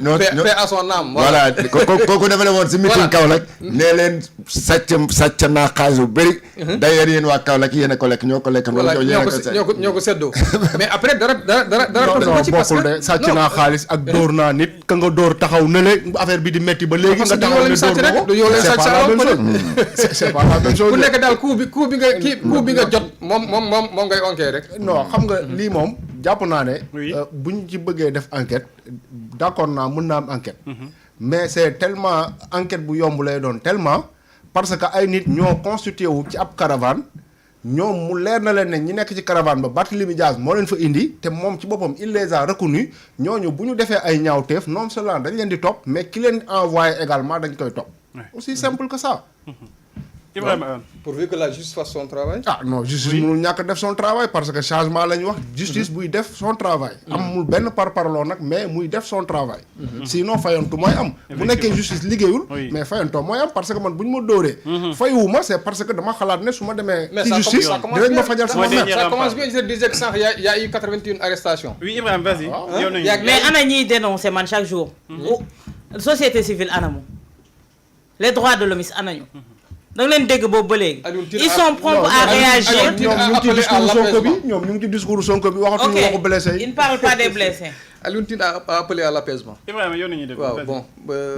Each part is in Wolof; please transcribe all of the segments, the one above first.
non paix à son âme. voilà kooku dafa demoon si meeting Kaolack nee leen sàcc naa xaalis bu bëri. d'ailleurs yéen waa Kaolack yéen a ko lekk ñoo ko lekk. voilà ñoo ko seddoo mais après dara non bokkul de sàcc naa xaalis ak dóor naa nit ka nga dóor taxaw ne le affaire bi di metti ba léegi nga taxaw ne dóor ko c'est pas la même chose ku nekk daal coup bi nga jot moom ngay onkee rek. non xam nga lii moom jàpp naa ne buñ ci bëggee def enquête d'accord naa mën naa am enquête mais c'est tellement enquête bu yomb lay doon tellement parce que ay nit ñoo constitué wu ci ab caravane ñoom mu leer na leen ne ñi nekk ci caravane ba Barthélémy Dias moo leen fa indi te moom ci boppam il les a reconnus ñooñu bu ñu defee ay ñaawteef non seulement dañ leen di topp mais ki leen envoyé également dañ koy topp aussi simple que ça. Ibrahima pourvu que la justice fasse son travail. ah non justice mënul ñàkk def son travail parce que changement la ñu wax justice buy def son travail. amul benn parparloo nag mais muy def son travail. sinon fayantu mooy am. bu nekkee justice liggéeyul. mais fayantoo mooy am parce que man bu ñu ma dóoree. fayuwuma c'est parce que dama xalaat ne su ma demee. ci justice dinañ ma fajal sama mer. ça commence bien je disais que sànq y a eu 81 arrestations. oui Ibrahima vas-y. mais ana ñiy dénoncer man chaque jour. société civile anamu. les droits de l'homme anañu. da nga leen dégg boobu ba léegi. ils sont prompts à réagir. ñoom ñu ngi ci discours Sonko bi waxatuñu waxu blessé yi. il ne parle pas des blessés. Alioune Tine a appelé à l'apaisement. Ibrahima yow nañuy def. waaw bon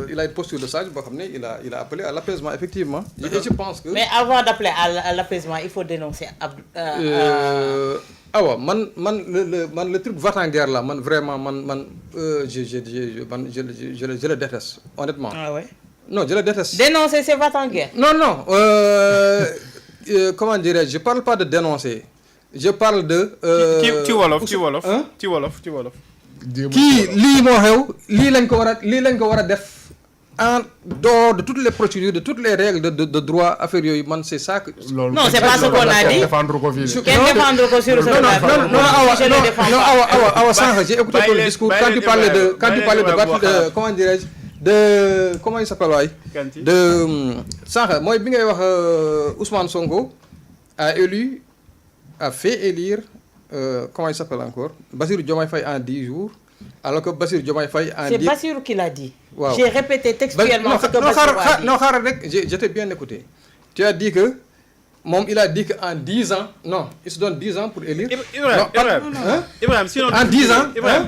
il a une posture de sage boo xam ne il a appelé à l'apaisement effectivement. et je pense que. mais avant d'appeler à l'apaisement il faut dénoncer awa man le truc va-t-en-guerre là man vraiment je le déteste honnêtement. ah ouais. non je le déteste. Dénoncer c'est va-t-en-guerre. Non comment dirais-je, je parle pas de dénoncer. Je parle de. ci wolof. kii lii moo xew lii lañ ko war a def en dehors de toutes les procédures de toutes les règles de droit affaire yooyu man c'est ça que. non c'est pas ce qu'on a dit. défendre ko fii kenn défendre ko sur ce non awa sànq j'ai écouté ton discours quand tu parlais de comment dirais-je. Comment il s'appelle waay de sànq mooy bi ngay wax Ousmane Sonko a fait élire comment il s'appelle encore Bassirou Diomaye Faye en 10 jours alors que Bassirou Diomaye Faye en 10 c'est Bassirou qui l'a dit. waaw j'ai répété textuellement ce que Bassirou a dit. non xaaral rek je t'ai bien écouté tu as dit que moom il a dit que en 10 ans non il se donne 10 ans pour élire. Ibrahima sinon en 10 ans.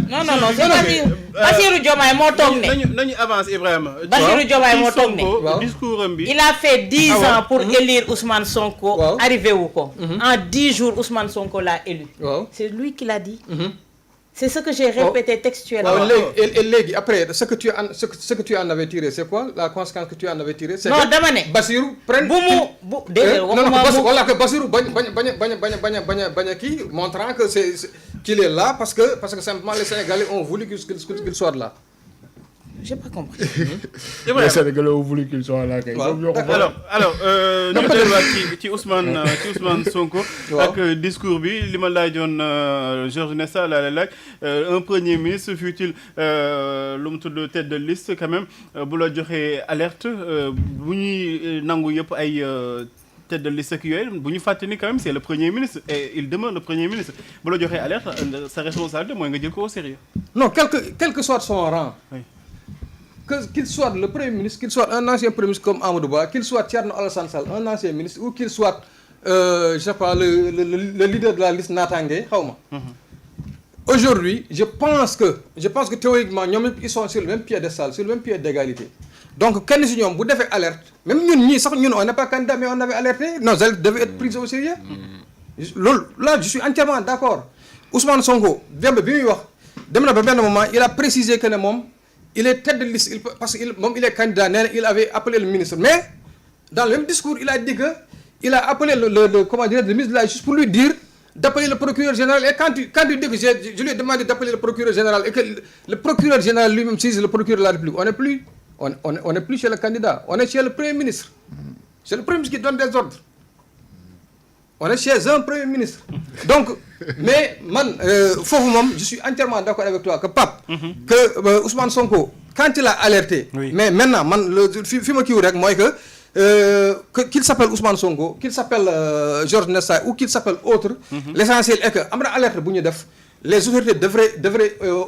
non c'est Bassirou Diomaye moo toog ne. nañu avancer Ibrahima. Bassirou Diomaye moo toog ne. discours am bi. il a fait 10 ans pour élire Ousmane Sonko. waaw arrivé wu ko. en 10 jours Ousmane Sonko l'a élu. waaw c'est lui qui l'a dit. C'est ce que j'ai répété textuellement. Et léegi après ce que tu en avais tiré c'est quoi la conséquence que tu en avais tiré. c'est non dama ne. Bassirou prenne déedéet waxuma que Bassirou bañ a kii montrant que qu'il est là parce que simplement les Sénégalais ont voulu qu'il soit là. J'ai pas compris. Les Sénégalais ont voulu qu'il soit là kay. alors ñu delluwaat ci Ousmane Sonko. ak discours bi li ma laajoon Georges Nesta laa laaj un premier ministre fut-il lu mu tudd tête de liste quand même bu la joxee alerte bu ñuy nangu yëpp ay tête de liste ak yooyu bu ñu fàtte ni quand même c'est le premier ministre et il demeure le premier ministre bu la joxee alerte sa responsabilité mooy nga jël ko au sérieux. Non quel que soit son rang. Oui. Qu'il soit le premier ministre, qu'il soit un ancien premier ministre comme Amadou Ba, qu'il soit Thierno Alassane Sall, un ancien ministre, ou qu'il soit, je sais pas, le leader de la liste Natangé, aujourd'hui, je pense que théoriquement, ils sont sur le même piédestal, sur le même pied d'égalité. Donc, quand nous avons fait alerte, même nous, on n'est pas candidat, mais on avait alerté, nos alertes devaient être prises au sérieux. Là, je suis entièrement d'accord. Ousmane Sonko, il a précisé que il est tête de liste parce qu'il est candidat, il avait appelé le ministre. Mais, dans le même discours, il a dit qu'il a appelé le ministre de la Justice pour lui dire d'appeler le procureur général. Et quand il dit que je lui ai demandé d'appeler le procureur général et que le procureur général lui-même c'est le procureur de la République, on n'est plus chez le candidat, on est chez le Premier ministre. C'est le Premier ministre qui donne des ordres. On est chez un Premier ministre. Donc, mais je suis entièrement d'accord avec toi que Pape, que Ousmane Sonko, quand il a alerté, mais maintenant, qu'il s'appelle Ousmane Sonko, qu'il s'appelle Georges Nessa ou qu'il s'appelle autre, l'essentiel est que, amra alerte bu ñu def, les autorités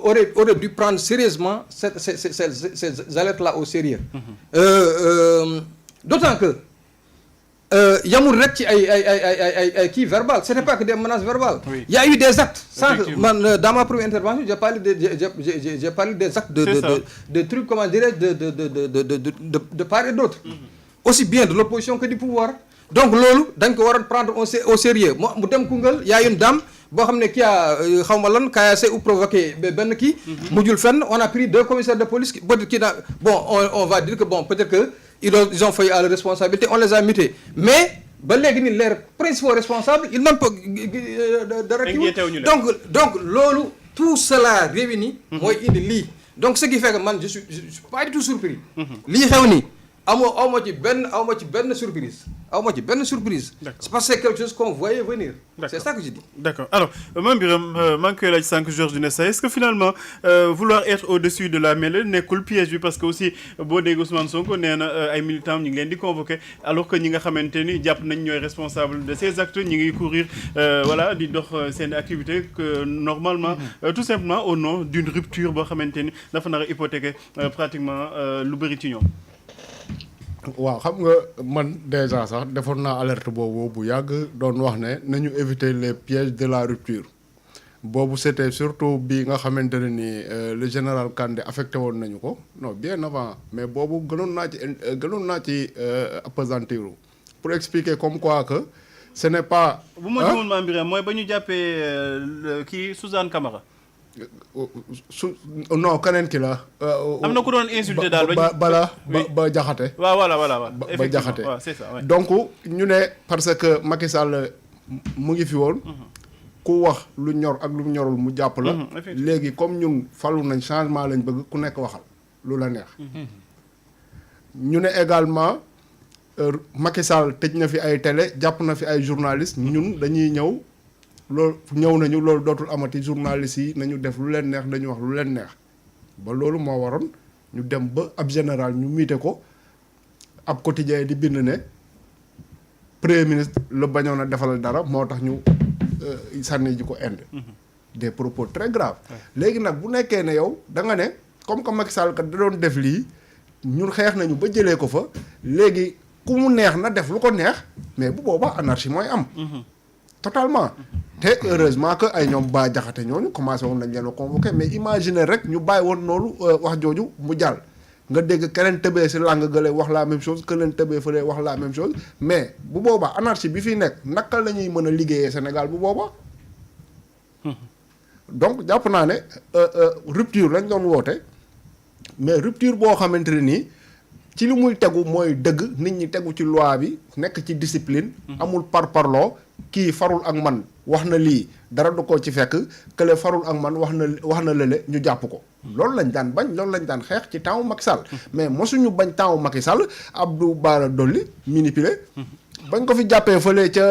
auraient dû prendre sérieusement ces alertes-là au sérieux. D'autant que yamul rek ci ay kii verbal, ce n'est pas que des menaces verbales. Oui. Il y a eu des actes. Dans ma première intervention, j'ai parlé des actes de trucs, comment dirais-je, de part et d'autre. Aussi bien de l'opposition que du pouvoir. Donc loolu dañ ko war a prendre au sérieux mu dem Koungheul y a une dame boo xam ne qui a xaw ma lan caillassé ou provoqué benn kii. mujjul fenn on a pris 2 commissaires de police peut-être qui on va dire que peut-être que ils ont failli à la responsabilité on les a mutés mais ba léegi ni les principaux responsables ils n'ont pas de donc loolu tout cela réuni mooy indi lii donc ce qui fait que man je suis pas du tout surpris lii xew nii aw ma ci benn surprise c'est parce que c'est quelque chose qu'on voyait venir. C'est ça que je dis. D'accord. Alors Mame Birame maa ngi koy laaj sànq Georges Nessa est-ce que finalement vouloir être au-dessus de la mêlée nekkul piège bi parce que aussi boo dégg Ousmane Sonko nee na ay militants ñu ngi leen di convoquer alors que ñi nga xamante ni jàpp nañ ñooy responsable de ces actes ñi ngi courir voilà di dox seen activité que normalement tout simplement au nom d'une rupture boo xamante ni dafa nar a hypothéquer pratiquement lu bëri ci ñoom. waaw xam nga man déjà sax defoon naa alerte boobu bu yàgg doon wax ne nañu éviter les pièges de la rupture boobu c'était surtout bi nga xamante ne ni le général Kandé affecté woon nañu ko non bien avant mais boobu gënoon naa ci appesantir pour expliquer comme quoi que ce n'est pas. bu ma juumul Mame Birame mooy ba ñu jàppee kii Suzanne Camara. non keneen ki la. am na ku doon insulté daal ba jaxate. waaw voilà ba jaxate c'est ça ouais. donc ñu ne parce que Macky Sall mu ngi fi woon. ku wax lu ñor ak lu ñorul mu jàpp la. léegi comme ñun falu nañ changement lañ bëgg ku nekk waxal lu la neex. ñu ne également Macky Sall tëj na fi ay télé jàpp na fi ay journalistes ñun dañuy ñëw. loolu dootul amati journalistes yi nañu def lu leen neex dañu wax lu leen neex ba loolu moo waroon ñu dem ba ab général ñu miite ko ab quotidien di bind ne premier ministre la bañoon a defal dara moo tax ñu sànni ji ko Inde. Des propos très graves. léegi nag bu nekkee ne yow da nga ne comme que Macky Sall kat da doon def lii ñun xeex nañu ba jëlee ko fa léegi ku mu neex na def lu ko neex mais bu boobaa anarchie mooy am. Totalement. te heureusement que ay ñoom ba jaxate ñooñu commencé woon nañ leen a convoqué mais imaginer rek ñu bàyyi woon noonu wax jooju mu jàll nga dégg keneen tëbee si làng gële wax la même chose keneen tëbee fële wax la même chose mais bu boobaa anarchie bi fi nekk naka la ñuy mën a liggéeyee Sénégal bu boobaa donc jàpp naa ne rupture lañ doon woote mais rupture boo xamante ne nii ci li muy tegu mooy dëgg nit ñi tegu ci loi bi nekk ci discipline amul parparloo kii farul ak man wax na lii dara du ko ci fekk kële farul ak man wax na lële ñu jàpp ko loolu lañ daan bañ loolu lañ daan xeex ci temps Macky Sall mais mosuñu bañ temps Macky Sall Abdou Bara Dolly manipulé bañ ko fi jàppee fële ca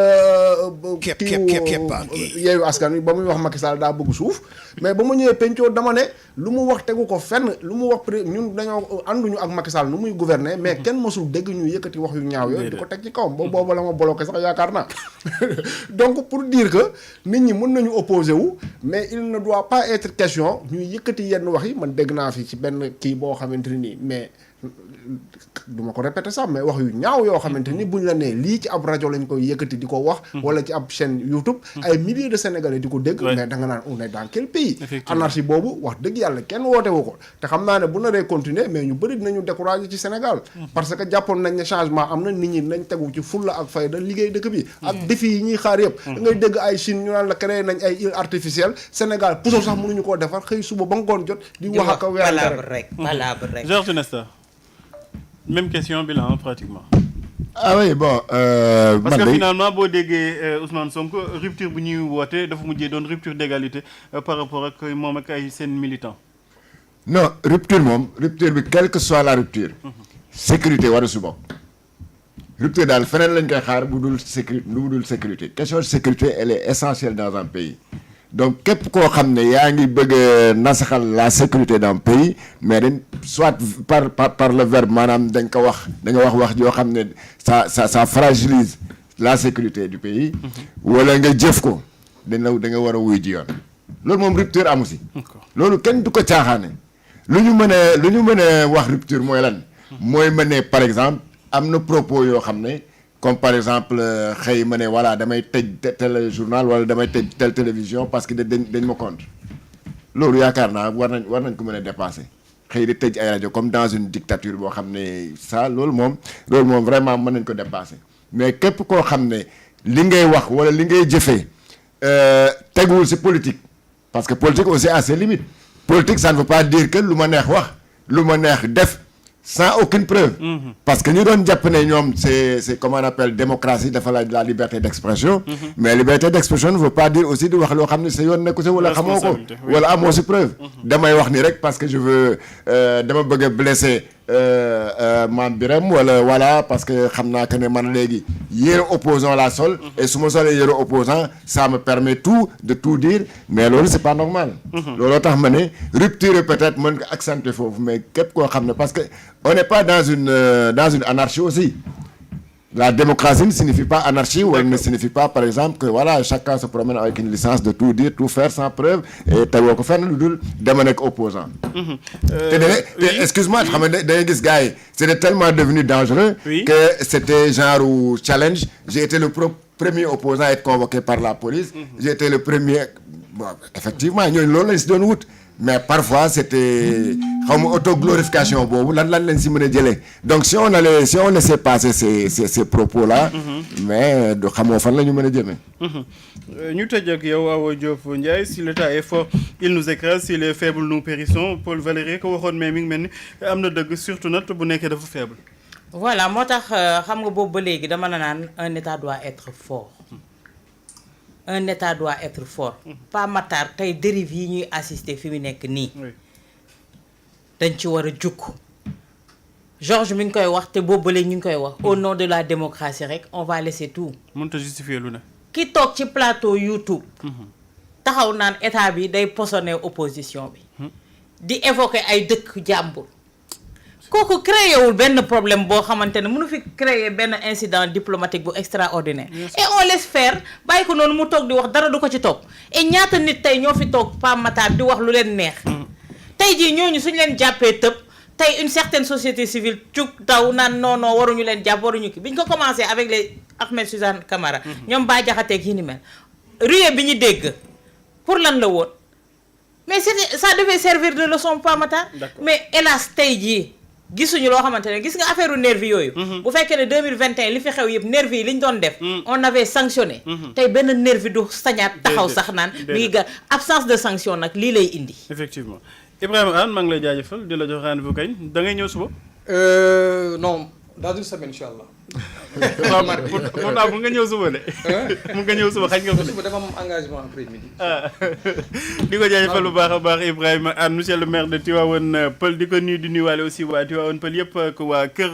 yeewu askan wi ba muy wax Macky Sall daa bëgg suuf mais ba mu ñëwee pencoo dama ne lu mu wax tegu ko fenn lu mu wax ñun dañoo ànduñu ak Macky Sall nu muy gouverner mais kenn mosul dégg ñu yëkkati wax yu ñaaw yooyu di ko teg ci kawam ba booba la ma bloqué sax yaakaar naa donc pour dire que nit ñi mën nañu opposé wu mais il ne doit pas être question ñuy yëkkati yenn wax yi man dégg naa fi ci benn kii boo xamante nii mais duma ko répéter sax mais wax yu ñaaw yoo xamante ni buñ la nee lii ci ab rajo lañ koy yëkkati di ko wax wala ci ab chaîne YouTube ay milliers de Sénégalais di ko dégg mais da nga naan on est dans quel pays anarchie boobu wax dëgg yàlla kenn woote wu ko te xam naa ne bu naree continuer mais ñu bëri dinañu décourager ci Sénégal parce que jàppoon nañ ne changement am na nit ñi nañ tegu ci fulla ak fayda liggéey dëkk bi ak défi yi ñuy xaar yëpp da ngay dégg ay Chine ñu naan la créé nañ ay île artificielle Sénégal puso sax mënuñu koo defar xëy suba ba ngoon jot di wax ak palabre rek Georges Nesta même question bi la pratiquement. ah oui bon. parce que finalement boo déggee Ousmane Sonko rupture bu ñuy woote dafa mujjee doon rupture d'égalité par rapport ak moom ak ay seen militants. non rupture moom rupture bi quelle que soit la rupture. sécurité waru si bokk. rupture daal feneen lañ koy xaar bu dul sécurité question de sécurité elle est essentielle dans un pays. donc képp koo xam ne yaa ngi bëgg a nasaxal la sécurité d'un pays mais dañ soit par le verbe maanaam dañ ko wax da nga wax joo xam ne ça fragilise la sécurité du pays wala nga jëf ko da nga war a wuy ji yoon loolu moom rupture amu si. loolu kenn du ko caaxaane. lu ñu mën a wax rupture mooy lan. mooy ma ne par exemple am na propos yoo xam ne comme par exemple xëy ma ne voilà damay tëj tel journal wala damay tëj telle télévision parce que dañ ma contre loolu yaakaar naa war nañ ko mën a dépasser xëy di tëj ay rajo comme dans une dictature boo xam ne ça loolu moom vraiment mën nañ ko dépasser mais képp koo xam ne li ngay wax wala li ngay jëfee teguwul ci politique parce que politique aussi a ses limites politique ça ne veut pas dire que lu ma neex wax lu ma neex def sans aucune preuve. Parce que nous avons c'est comment on appelle démocratie, la liberté d'expression. Mais la liberté d'expression ne veut pas dire aussi de voir le ramener c'est une voilà moi c'est preuve. Demain wax ni rek parce que je veux dama bëgg blesser Mame Birame wala voilà parce que xamna que ne man légui yére opposant la sol et su ma solee yére opposant ça me permet de tout dire mais loolu c'est pas normal. Loolu tax ma ne rupture peut-être mën nga accentuer foofu mais képp koo xam ne parce que on n'est pas dans une anarchie aussi. La démocratie ne signifie pas anarchie ou elle ne signifie pas par exemple que voilà chacun se promène avec une licence de tout dire tout faire sans preuve et tegoo ko fenn lu dul dama nekk opposant. Excuse-moi xam nga da ngay gis gars yi c'était tellement devenu dangereux que c'était genre ou challenge. J'ai été le premier opposant à être convoqué par la police. J'ai été le premier bon effectivement ñooñu loolu lañ si doon wut. Mais parfois c'était comme autoglorification boobu lan lañ si mën a jëlee donc si on laissait passer ces propos là. mais du xamoo fan la ñu mën a jëmee. ñu tëj ak yow Awa Diop Ndiaye si l'état est fort il nous écrase si les faibles nous périssons Paul Valéry ko waxoon mais mi ngi mel ni am na dëgg surtout nag bu nekkee dafa faible. voilà moo tax xam nga boobu ba léegi dama la naan un état doit être fort. Un état doit être fort. Pas Matar tey dérive yi ñuy assister fi mu nekk nii. dañ ci war a jukk. Georges mi ngi koy wax te boobu ba léegi ñu ngi koy wax. Au nom de la démocratie rek on va laisser tout. mënut a justifier lu ne. ki toog ci plateau YouTube. taxaw naan état bi day posone opposition bi. di évoquer ay dëkk jàmbur. kooku créé wul benn problème boo xamante ne mënu fi créer benn incident diplomatique bu extraordinaire. Et on laisse faire bàyyi ko noonu mu toog di wax dara du ko ci toog et ñaata nit tey ñoo fi toog Pa Matar di wax lu leen neex. tey jii ñooñu suñu leen jàppee tëb tey une certaine société civile cug daw naan non waruñu leen jàpp waruñu ki bi ñu ko commencé avec les Ahmed Suzanne Camara. ñoom Bah Diakhaté ak yi ni mel. ruée bi ñu dégg pour lan la woon mais c'était ça devait servir de leçon Pa Matar. Mais hélas tey jii. gisuñu loo xamante ne gis nga affaire nervi yooyu. bu fekkee ne 2021 li fi xew yëpp nervi yi li ñu doon def. on avait sanctionné. tey benn nervi du sañaat taxaw sax naan. mi ngi absence de sanction nag lii lay indi. effectivement Ibrahima Anne maa ngi lay jaajëfal di la jox rendez-vous kañ da ngay ñëw suba. non dans une semaine incha allah. waaw pourtant mun nga ñëw suba de. mun nga ñëw suba xañ nga ko de. suba dafa am engagement après midi. di ko jaajëfal bu baax a baax Ibrahima Anne monsieur le maire de Tivaouane Peulh di ko nuyu di nuyuwaale aussi waa Tivaouane Peulh yëpp ak waa kër.